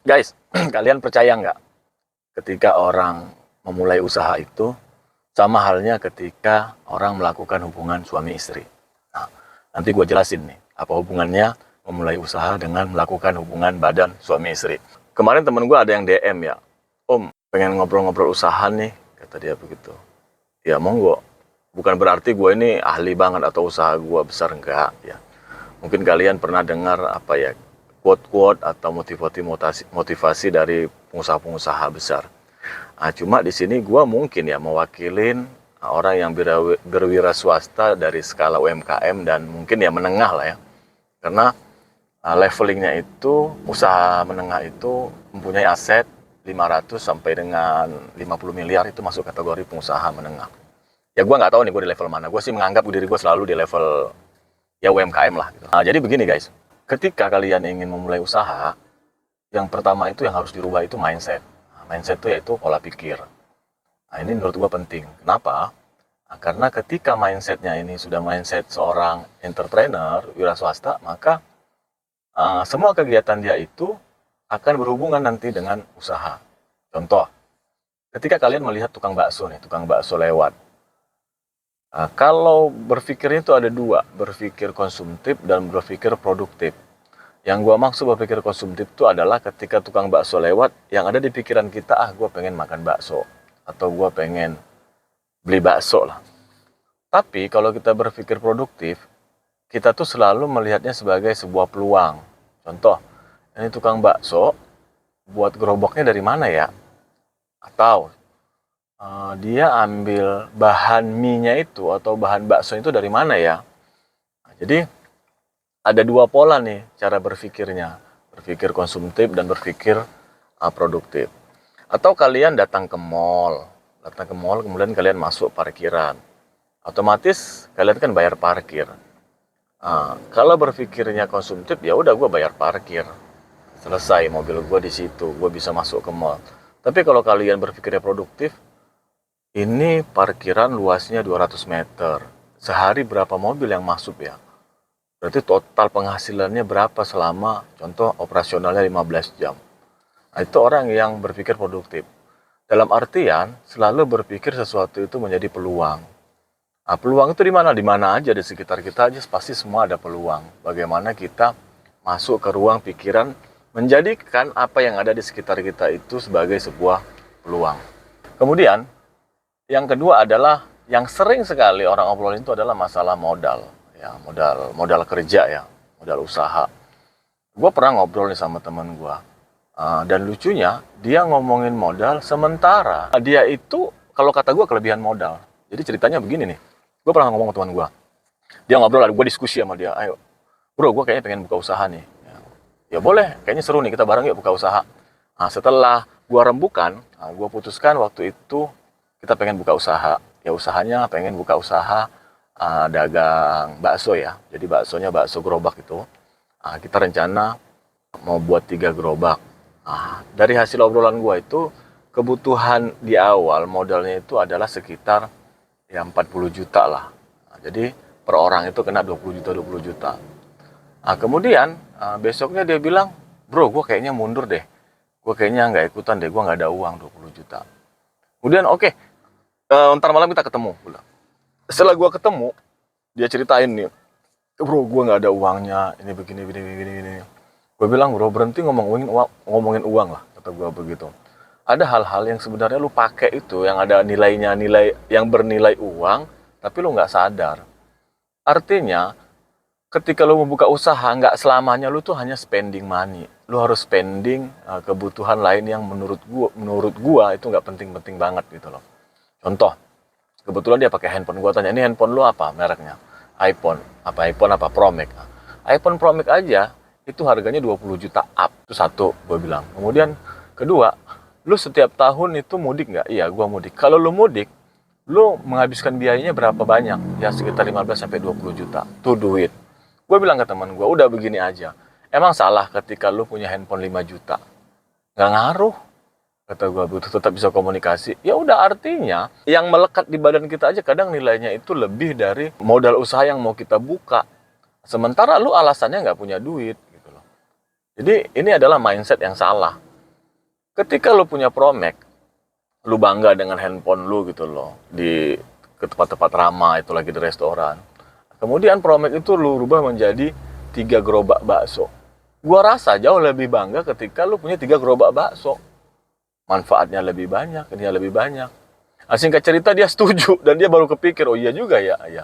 Guys, kalian percaya nggak ketika orang memulai usaha itu sama halnya ketika orang melakukan hubungan suami istri. Nah, nanti gue jelasin nih, apa hubungannya memulai usaha dengan melakukan hubungan badan suami istri. Kemarin temen gue ada yang DM ya, Om, pengen ngobrol-ngobrol usaha nih, kata dia begitu. Ya monggo, bukan berarti gue ini ahli banget atau usaha gue besar, enggak ya. Mungkin kalian pernah dengar apa ya, quote-quote atau motivasi dari pengusaha-pengusaha besar. Nah, cuma di sini gue mungkin ya mewakilin orang yang berwira swasta dari skala UMKM dan mungkin ya menengah lah ya. Karena levelingnya itu usaha menengah itu mempunyai aset 500 sampai dengan 50 miliar itu masuk kategori pengusaha menengah. Ya gue nggak tahu nih gue di level mana. Gue sih menganggap diri gue selalu di level ya UMKM lah. Gitu. Nah, jadi begini guys, ketika kalian ingin memulai usaha, yang pertama itu yang harus dirubah itu mindset. Nah, mindset itu yaitu pola pikir. Nah, ini menurut gue penting. Kenapa? Nah, karena ketika mindsetnya ini sudah mindset seorang entrepreneur, wira swasta, maka semua kegiatan dia itu akan berhubungan nanti dengan usaha. Contoh, ketika kalian melihat tukang bakso nih, tukang bakso lewat. Kalau berpikirnya itu ada dua, berpikir konsumtif dan berpikir produktif. Yang gua maksud berpikir konsumtif itu adalah ketika tukang bakso lewat, yang ada di pikiran kita, gua pengen makan bakso. Atau gua pengen beli bakso lah. Tapi kalau kita berpikir produktif, kita tuh selalu melihatnya sebagai sebuah peluang. Contoh, ini tukang bakso, buat gerobaknya dari mana ya? Atau dia ambil bahan mie-nya itu atau bahan bakso itu dari mana ya? Nah, jadi ada dua pola nih cara berpikirnya, berpikir konsumtif dan berpikir produktif. Atau kalian datang ke mall kemudian kalian masuk parkiran, otomatis kalian kan bayar parkir. Kalau berpikirnya konsumtif ya udah gue bayar parkir, selesai mobil gue di situ, gue bisa masuk ke mall. Tapi kalau kalian berpikirnya produktif, ini parkiran luasnya 200 meter. Sehari berapa mobil yang masuk ya? Berarti total penghasilannya berapa selama contoh operasionalnya 15 jam. Nah, itu orang yang berpikir produktif. Dalam artian selalu berpikir sesuatu itu menjadi peluang. Nah, peluang itu di mana? Di mana aja di sekitar kita aja pasti semua ada peluang. Bagaimana kita masuk ke ruang pikiran menjadikan apa yang ada di sekitar kita itu sebagai sebuah peluang. Kemudian yang kedua adalah yang sering sekali orang obrolin itu adalah masalah modal, ya modal kerja ya, modal usaha. Gue pernah ngobrol nih sama teman gue, dan lucunya dia ngomongin modal sementara dia itu kalau kata gue kelebihan modal. Jadi ceritanya begini nih, gue pernah ngomong ke teman gue, dia ngobrol, gue diskusi sama dia, ayo bro, gue kayaknya pengen buka usaha nih. Ya boleh, kayaknya seru nih kita bareng yuk buka usaha. Nah, setelah gue rembukan, gue putuskan waktu itu kita pengen buka usaha. Ya usahanya pengen buka usaha dagang bakso ya. Jadi baksonya bakso gerobak itu. Kita rencana mau buat 3 gerobak. Dari hasil obrolan gue itu, kebutuhan di awal modalnya itu adalah sekitar ya 40 juta lah. Jadi per orang itu kena 20 juta, 20 juta. Kemudian besoknya dia bilang, bro gue kayaknya mundur deh. Gue kayaknya nggak ikutan deh, gue nggak ada uang 20 juta. Kemudian oke, ntar malam kita ketemu. Setelah gue ketemu, dia ceritain nih, bro gue nggak ada uangnya, ini begini. Gue bilang, bro berhenti ngomongin uang lah, kata gue begitu. Ada hal-hal yang sebenarnya lu pakai itu, yang ada nilai yang bernilai uang, tapi lu nggak sadar. Artinya, ketika lu membuka usaha, nggak selamanya lu tuh hanya spending money. Lu harus spending kebutuhan lain yang menurut gua itu nggak penting-penting banget gitu loh. Contoh, kebetulan dia pakai handphone. Gua tanya, ini handphone lu apa mereknya? iPhone. iPhone apa? Pro Max. iPhone Pro Max aja itu harganya 20 juta up. Itu satu, gue bilang. Kemudian kedua, lu setiap tahun itu mudik nggak? Iya, gue mudik. Kalau lu mudik, lu menghabiskan biayanya berapa banyak? Ya sekitar 15 sampai 20 juta. Tuh duit. Gue bilang ke teman gue, udah begini aja. Emang salah ketika lu punya handphone 5 juta? Nggak ngaruh. Kata gue, butuh tetap bisa komunikasi. Ya udah, artinya yang melekat di badan kita aja kadang nilainya itu lebih dari modal usaha yang mau kita buka. Sementara lu alasannya nggak punya duit gitu loh. Jadi ini adalah mindset yang salah. Ketika lu punya Promax, lu bangga dengan handphone lu gitu loh, ke tempat-tempat ramai, itu lagi di restoran. Kemudian Promax itu lu rubah menjadi 3 gerobak bakso. Gua rasa jauh lebih bangga ketika lu punya 3 gerobak bakso. Manfaatnya lebih banyak, ini lebih banyak. Nah, singkat cerita dia setuju dan dia baru kepikir, oh iya juga ya, ya.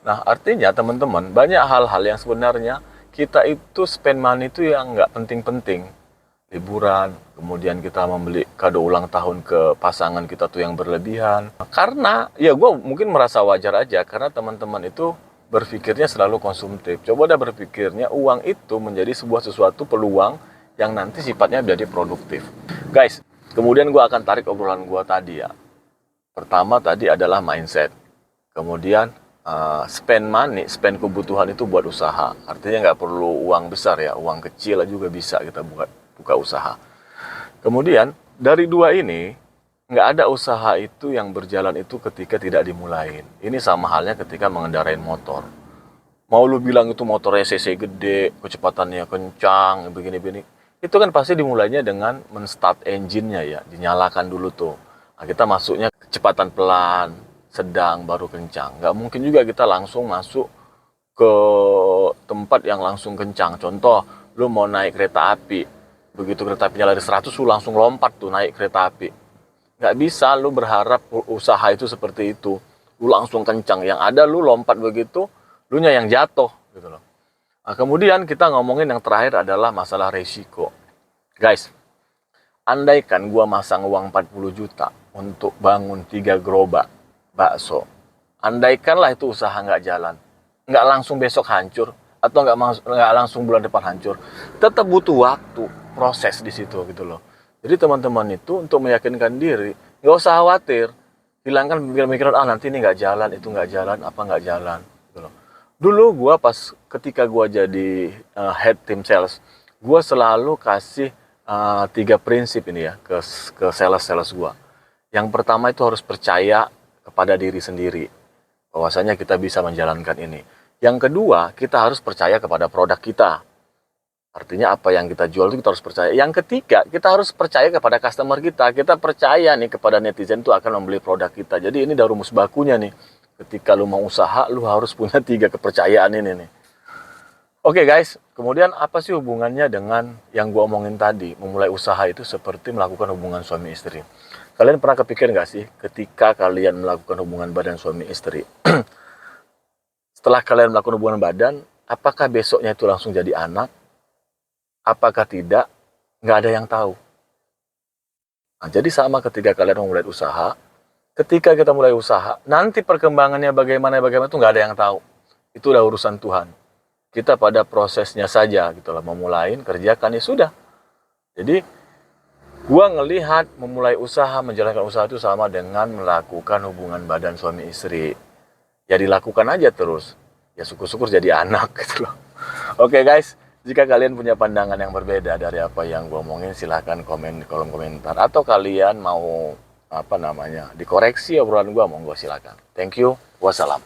Nah, artinya teman-teman, banyak hal-hal yang sebenarnya kita itu spend money itu yang nggak penting-penting. Liburan, kemudian kita membeli kado ulang tahun ke pasangan kita tuh yang berlebihan. Karena, ya gue mungkin merasa wajar aja, karena teman-teman itu berpikirnya selalu konsumtif. Coba dah berpikirnya uang itu menjadi sebuah sesuatu peluang yang nanti sifatnya menjadi produktif. Guys, kemudian gue akan tarik obrolan gue tadi ya. Pertama tadi adalah mindset. Kemudian spend money, spend kebutuhan itu buat usaha. Artinya nggak perlu uang besar ya, uang kecil juga bisa kita buka usaha. Kemudian dari dua ini, nggak ada usaha itu yang berjalan itu ketika tidak dimulain. Ini sama halnya ketika mengendarai motor. Mau lu bilang itu motornya cc gede, kecepatannya kencang, begini-begini. Itu kan pasti dimulainya dengan men-start engine-nya ya, dinyalakan dulu tuh. Nah, kita masuknya kecepatan pelan, sedang, baru kencang. Nggak mungkin juga kita langsung masuk ke tempat yang langsung kencang. Contoh, lu mau naik kereta api, begitu kereta apinya lari 100, lu langsung lompat tuh naik kereta api. Nggak bisa lu berharap usaha itu seperti itu. Lu langsung kencang. Yang ada lu lompat begitu, lu nya yang jatuh gitu loh. Nah, kemudian kita ngomongin yang terakhir adalah masalah resiko. Guys, andaikan gua masang uang 40 juta untuk bangun 3 gerobak bakso. Andaikanlah itu usaha nggak jalan. Nggak langsung besok hancur. Atau nggak langsung bulan depan hancur. Tetap butuh waktu, proses di situ gitu loh. Jadi teman-teman itu untuk meyakinkan diri, nggak usah khawatir. Hilangkan pemikiran-pemikiran, nanti ini nggak jalan, itu nggak jalan, apa nggak jalan. Gitu loh. Dulu gue ketika gue jadi head team sales, gue selalu kasih 3 prinsip ini ya ke sales gue. Yang pertama itu harus percaya kepada diri sendiri, bahwasanya kita bisa menjalankan ini. Yang kedua, kita harus percaya kepada produk kita. Artinya apa yang kita jual itu kita harus percaya. Yang ketiga, kita harus percaya kepada customer kita. Kita percaya nih kepada netizen itu akan membeli produk kita. Jadi ini udah rumus bakunya nih. Ketika lu mau usaha, lu harus punya 3 kepercayaan ini nih. Oke guys, kemudian apa sih hubungannya dengan yang gua omongin tadi? Memulai usaha itu seperti melakukan hubungan suami istri. Kalian pernah kepikir nggak sih ketika kalian melakukan hubungan badan suami istri? Setelah kalian melakukan hubungan badan, apakah besoknya itu langsung jadi anak? Apakah tidak? Nggak ada yang tahu. Nah, jadi sama ketika kalian memulai usaha, ketika kita mulai usaha, nanti perkembangannya bagaimana itu nggak ada yang tahu. Itu udah urusan Tuhan. Kita pada prosesnya saja, gitu lah, memulai, kerjakan, ya sudah. Jadi, gua ngelihat memulai usaha, menjalankan usaha itu sama dengan melakukan hubungan badan suami istri. Ya dilakukan aja terus. Ya syukur-syukur jadi anak gitu loh. Oke guys, jika kalian punya pandangan yang berbeda dari apa yang gue omongin, silahkan komen di kolom komentar. Atau kalian mau dikoreksi obrolan gue, monggo silakan. Thank you, wassalam.